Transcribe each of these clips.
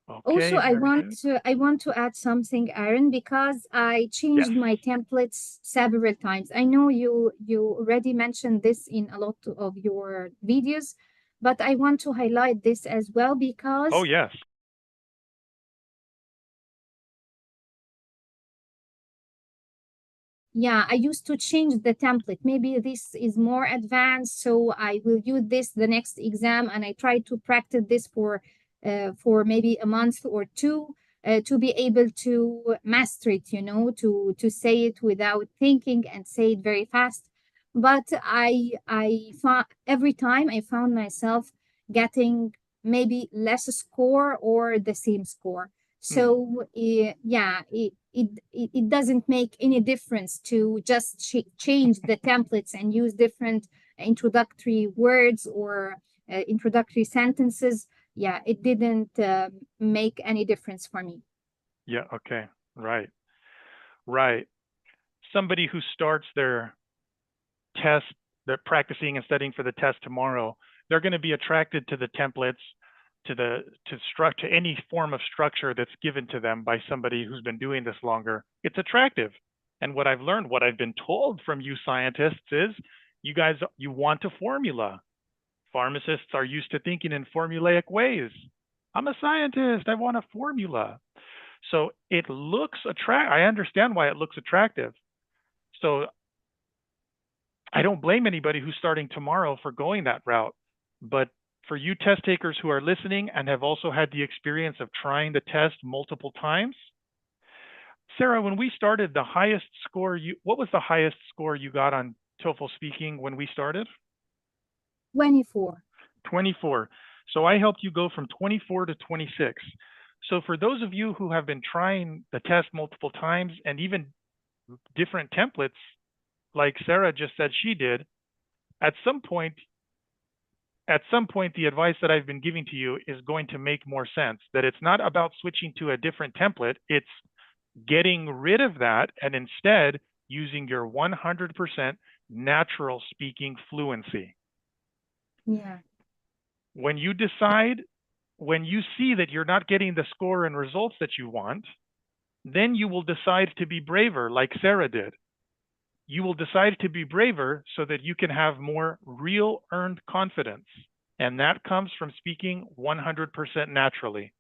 Also, Okay, very good. I want to add something, Aaron, because I Yes. changed my templates several times. I know you already mentioned this in a lot of your videos, but I want to highlight this as well Oh, because yes. yeah, I used to change the template. Maybe this is more advanced, so I will use this the next exam, and I try to practice this for maybe a month or two to be able to master it. You know, to say it without thinking and say it very fast. But I found every time I found myself getting maybe less score or the same score. Hmm. So yeah, it doesn't make any difference to just change the templates and use different introductory words or introductory sentences. Yeah, it didn't make any difference for me. Yeah, okay. Right. Right. Somebody who starts their test, they're practicing and studying for the test tomorrow, they're going to be attracted to the templates, to any form of structure that's given to them by somebody who's been doing this longer. It's attractive. And what I've learned, what I've been told from you scientists is you guys, you want a formula. Pharmacists are used to thinking in formulaic ways. I'm a scientist. I want a formula. So it looks attract. I understand why it looks attractive. So I don't blame anybody who's starting tomorrow for going that route. But for you test takers who are listening and have also had the experience of trying the test multiple times, Sarah, when we started, the highest score what was the highest score you got on TOEFL speaking when we started? 24. 24. So I helped you go from 24 to 26. So for those of you who have been trying the test multiple times and even different templates, like Sarah just said she did, at some point, the advice that I've been giving to you is going to make more sense. That it's not about switching to a different template, it's getting rid of that and instead using your 100% natural speaking fluency. Yeah. When you decide, when you see that you're not getting the score and results that you want, then you will decide to be braver, like Sarah did. You will decide to be braver so that you can have more real earned confidence. And that comes from speaking 100% naturally.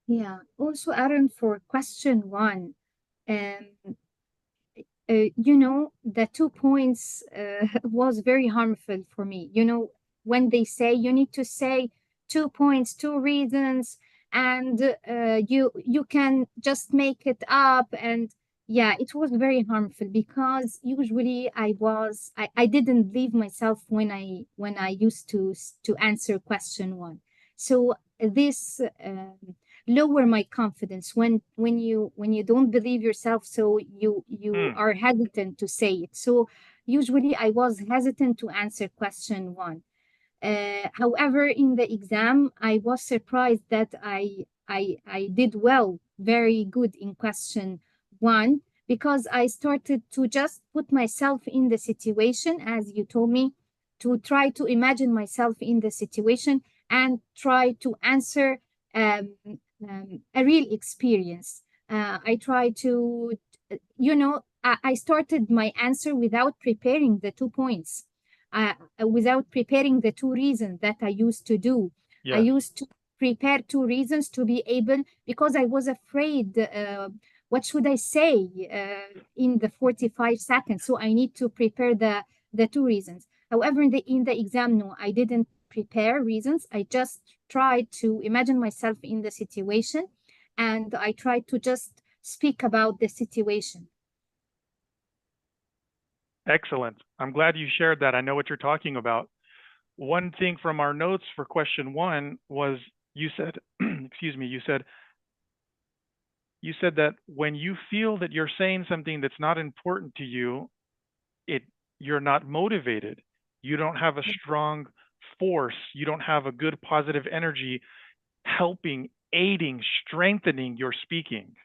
Yeah. Also, Aaron, for question one, um, the 2 points was very harmful for me. When they say you need to say 2 points, two reasons, and you can just make it up. And yeah, it was very harmful because usually I didn't believe myself when I used to answer question one. So this lower my confidence when you don't believe yourself, so you Hmm. are hesitant to say it. So usually I was hesitant to answer question one. However, in the exam I was surprised that I did well, very good in question one, because I started to just put myself in the situation, as you told me, to try to imagine myself in the situation and try to answer um, a real experience. I try to, I started my answer without preparing the 2 points, without preparing the two reasons that I used to do. I Yes. used to prepare two reasons to be able, because I was afraid. What should I say in the 45 seconds? So I need to prepare the two reasons. However, in the exam, no, I didn't prepare reasons. I just tried to imagine myself in the situation, and I tried to just speak about the situation. Excellent. I'm glad you shared that. I know what you're talking about. One thing from our notes for question one was you said, excuse me, you said that when you feel that you're saying something that's not important to you, it you're not motivated. You don't have a strong force. You don't have a good positive energy helping, aiding, strengthening your speaking.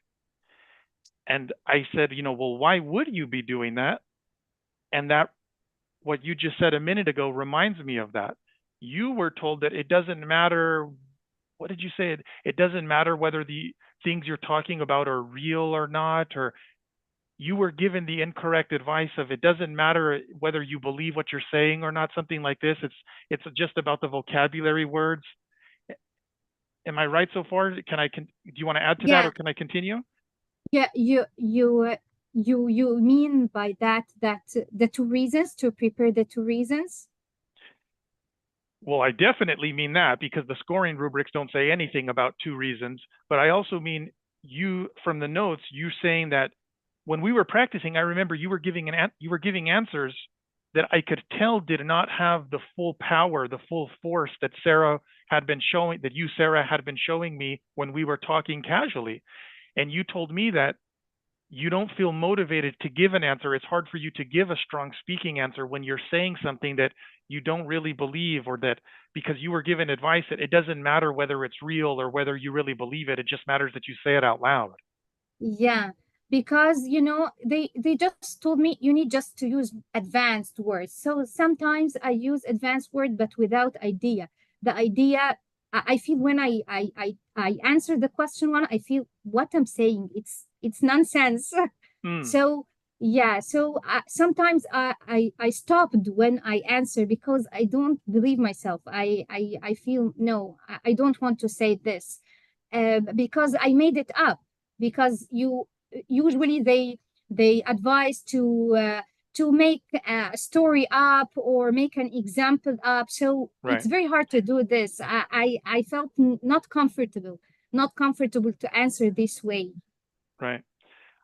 And I said, well, why would you be doing that? And that what you just said a minute ago reminds me of that. You were told that it doesn't matter what did you say? It doesn't matter whether the things you're talking about are real or not, or you were given the incorrect advice of it doesn't matter whether you believe what you're saying or not, something like this. It's just about the vocabulary words. Am I right so far? Do you want to add to that, Yeah, or can I continue? yeah. You mean by that that the two reasons to prepare the two reasons? Well, I definitely mean that because the scoring rubrics don't say anything about two reasons. But I also mean you from the notes, you saying that when we were practicing, I remember you were giving answers that I could tell did not have the full power, the full force that Sarah had been showing me when we were talking casually. And you told me that you don't feel motivated to give an answer. It's hard for you to give a strong speaking answer when you're saying something that you don't really believe, or that because you were given advice that it doesn't matter whether it's real or whether you really believe it. It just matters that you say it out loud. Yeah, because they just told me you need just to use advanced words. So sometimes I use advanced word but without idea. The idea I feel when I answer the question one, I feel what I'm saying it's nonsense. Mm, So yeah, so sometimes I stopped when I answer because I don't believe myself. I feel no, I don't want to say this because I made it up. Because you usually they advise to make a story up or make an example up. So it's right, very hard to do this. I felt not comfortable to answer this way. right.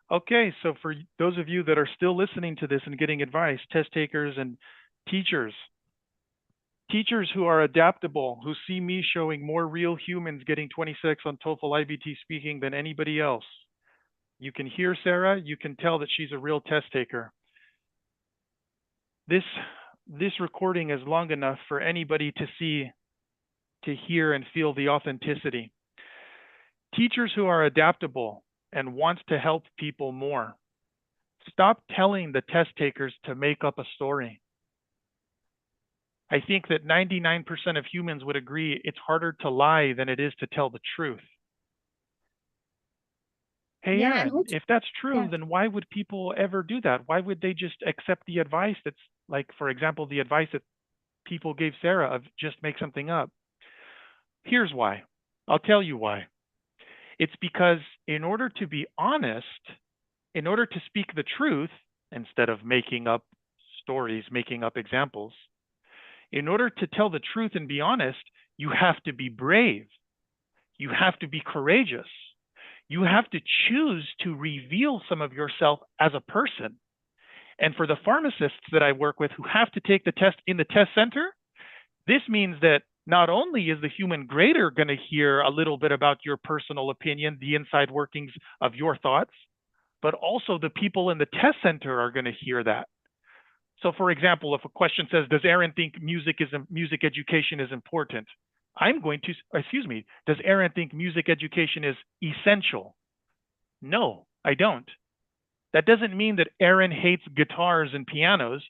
Okay, so for those of you that are still listening to this and getting advice, test takers and teachers, teachers who are adaptable, who see me showing more real humans getting 26 on TOEFL iBT speaking than anybody else. You can hear Sarah, you can tell that she's a real test taker. This this recording is long enough for anybody to see, to hear and feel the authenticity. Teachers who are adaptable and want to help people more. Stop telling the test takers to make up a story. I think that 99% of humans would agree it's harder to lie than it is to tell the truth. Hey, Yeah, and Aaron, also if that's true, yeah, then why would people ever do that? Why would they just accept the advice that's like, for example, the advice that people gave Sarah of just make something up? Here's why. I'll tell you why. It's because in order to be honest, in order to speak the truth, instead of making up stories, making up examples, in order to tell the truth and be honest, you have to be brave. You have to be courageous. You have to choose to reveal some of yourself as a person. And for the pharmacists that I work with who have to take the test in the test center, this means that not only is the human grader going to hear a little bit about your personal opinion, the inside workings of your thoughts, but also the people in the test center are going to hear that. So, for example, if a question says, "Does Aaron think music education is important?" I'm going to, excuse me, does Aaron think music education is essential? No, I don't. That doesn't mean that Aaron hates guitars and pianos.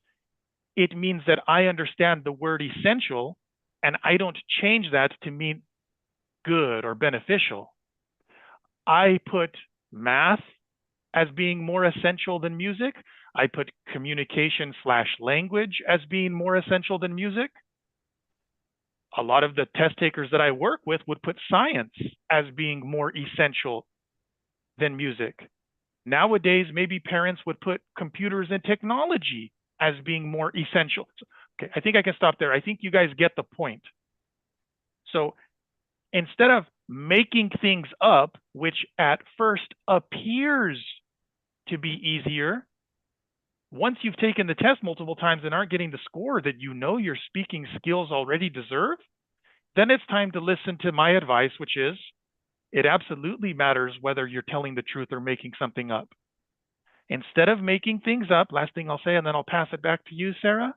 It means that I understand the word essential and I don't change that to mean good or beneficial. I put math as being more essential than music. I put communication slash language as being more essential than music. A lot of the test takers that I work with would put science as being more essential than music. Nowadays, maybe parents would put computers and technology as being more essential. Okay, I think I can stop there. I think you guys get the point. So instead of making things up, which at first appears to be easier, once you've taken the test multiple times and aren't getting the score that you know your speaking skills already deserve, then it's time to listen to my advice, which is it absolutely matters whether you're telling the truth or making something up. Instead of making things up, last thing I'll say, and then I'll pass it back to you, Sarah.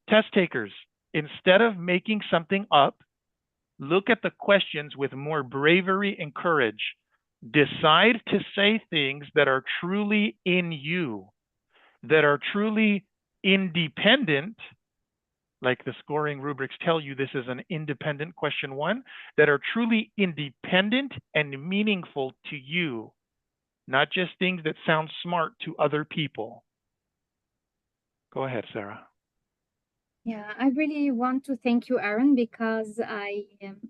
Test takers, instead of making something up, look at the questions with more bravery and courage. Decide to say things that are truly in you, that are truly independent like the scoring rubrics tell you this is an independent question one, that are truly independent and meaningful to you, not just things that sound smart to other people. Go ahead, Sarah. Yeah, I really want to thank you, Aaron, because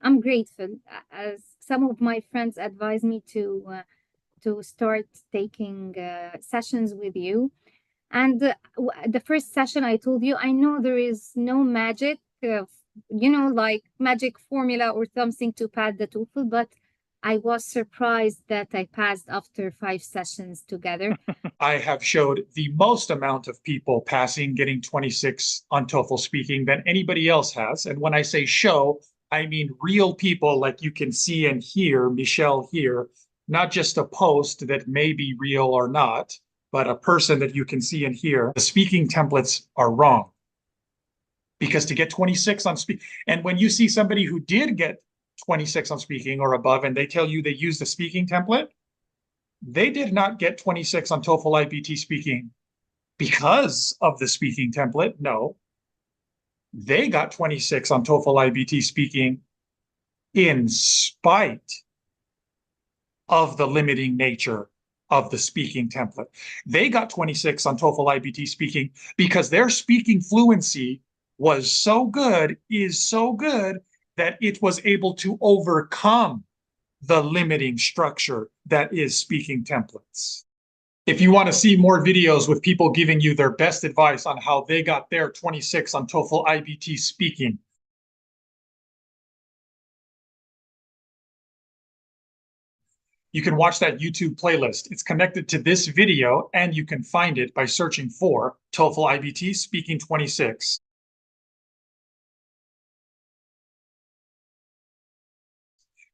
I'm grateful. As some of my friends advised me to start taking sessions with you. And the first session I told you, I know there is no magic, like magic formula or something to pass the TOEFL, but I was surprised that I passed after 5 sessions together. I have showed the most amount of people passing, getting 26 on TOEFL speaking than anybody else has. And when I say show, I mean real people like you can see and hear Michelle here, not just a post that may be real or not, but a person that you can see and hear. The speaking templates are wrong. Because to get 26 on speak, and when you see somebody who did get 26 on speaking or above, and they tell you they used the speaking template, they did not get 26 on TOEFL iBT speaking because of the speaking template. No, they got 26 on TOEFL iBT speaking in spite of the limiting nature of the speaking template. They got 26 on TOEFL iBT speaking because their speaking fluency was so good, is so good, that it was able to overcome the limiting structure that is speaking templates. If you want to see more videos with people giving you their best advice on how they got their 26 on TOEFL iBT speaking, you can watch that YouTube playlist. It's connected to this video, and you can find it by searching for TOEFL iBT Speaking 26.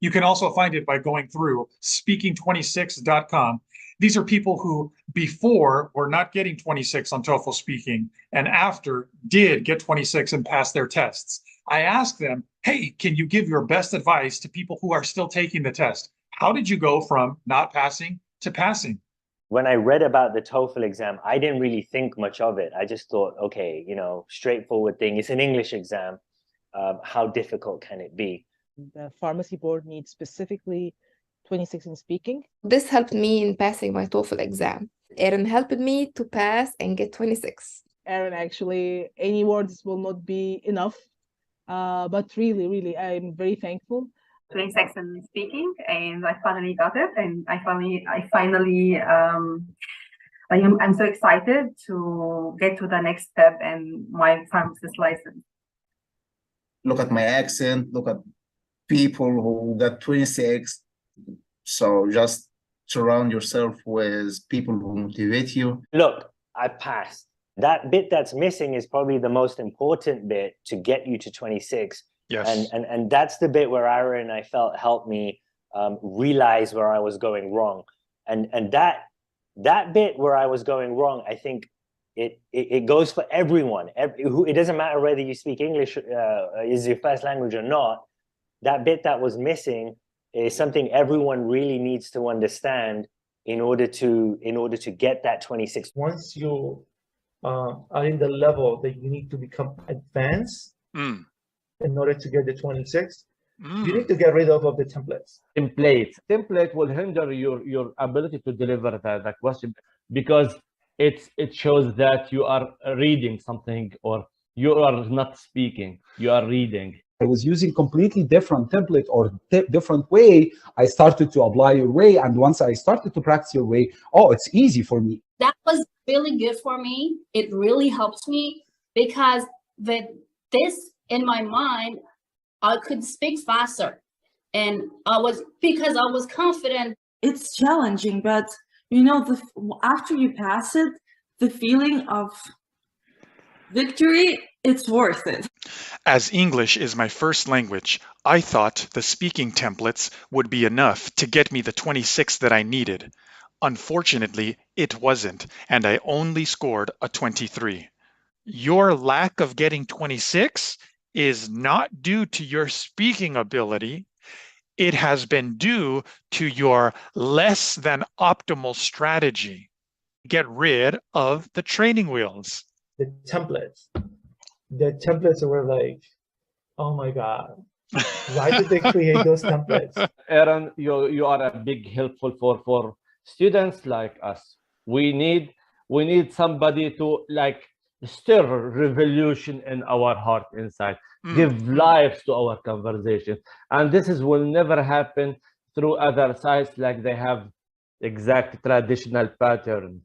You can also find it by going through speaking26.com. These are people who before were not getting 26 on TOEFL speaking and after did get 26 and pass their tests. I asked them, hey, can you give your best advice to people who are still taking the test? How did you go from not passing to passing? When I read about the TOEFL exam, I didn't really think much of it. I just thought, okay, straightforward thing. It's an English exam. How difficult can it be? The pharmacy board needs specifically 26 in speaking. This helped me in passing my TOEFL exam. Aaron helped me to pass and get 26. Aaron, actually, any words will not be enough. But really, I'm very thankful. 26 in speaking, and I finally got it. And I'm so excited to get to the next step in my pharmacist license. Look at my accent, look at people who got 26. So just surround yourself with people who motivate you. Look, I passed. That bit that's missing is probably the most important bit to get you to 26. Yes. And that's the bit where Aaron, I felt, helped me realize where I was going wrong. And that bit where I was going wrong, I think it goes for everyone. It doesn't matter whether you speak English is your first language or not. That bit that was missing is something everyone really needs to understand in order to get that 26. Once you are in the level that you need to become advanced in order to get the 26, you need to get rid of the templates. Template will hinder your ability to deliver the question, because it shows that you are reading something or you are not speaking, you are reading. I was using completely different template or different way. I started to apply your way, and once I started to practice your way, oh, it's easy for me. That was really good for me. It really helped me because with this in my mind, I could speak faster, and because I was confident. It's challenging, but after you pass it, the feeling of victory, it's worth it. As English is my first language, I thought the speaking templates would be enough to get me the 26 that I needed. Unfortunately, it wasn't, and I only scored a 23. Your lack of getting 26 is not due to your speaking ability. It has been due to your less than optimal strategy. Get rid of the training wheels. The templates the templates were like, oh my God, why did they create those templates? Aaron, you are a big helpful for students like us. We need somebody to like stir revolution in our heart inside, give life to our conversation. And this will never happen through other sites like they have exact traditional pattern,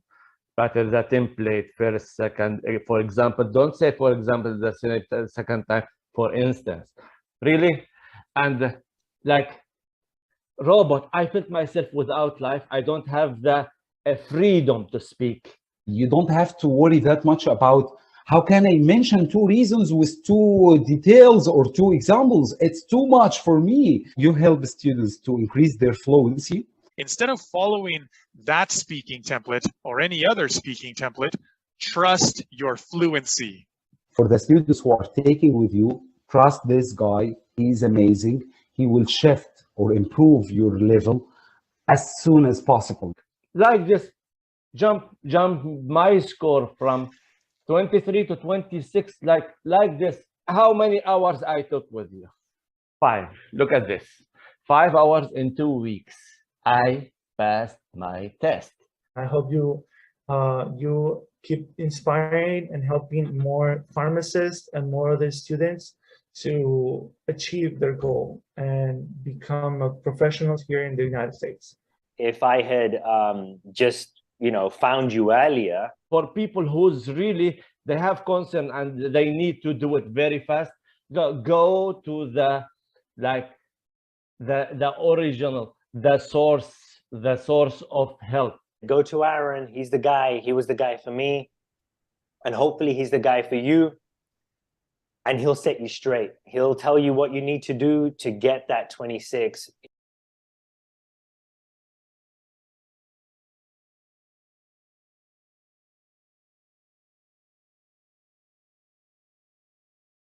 the template, first, second. For example, don't say, for example, the second time, for instance. Really? And like robot, I felt myself without life. I don't have the freedom to speak. You don't have to worry that much about how can I mention 2 reasons with 2 details or 2 examples. It's too much for me. You help students to increase their fluency. Instead of following that speaking template or any other speaking template, trust your fluency. For the students who are taking with you, trust this guy. He's amazing. He will shift or improve your level as soon as possible. Like just jump my score from 23 to 26, like this. How many hours I took with you? 5. Look at this. 5 hours in 2 weeks. I passed my test. I hope you keep inspiring and helping more pharmacists and more other students to achieve their goal and become a professional here in the United States. If I had just, found you earlier. For people who's really, they have concern and they need to do it very fast, go to the original, the source of help. Go to Aaron. He's the guy. He was the guy for me. And hopefully he's the guy for you. And he'll set you straight. He'll tell you what you need to do to get that 26.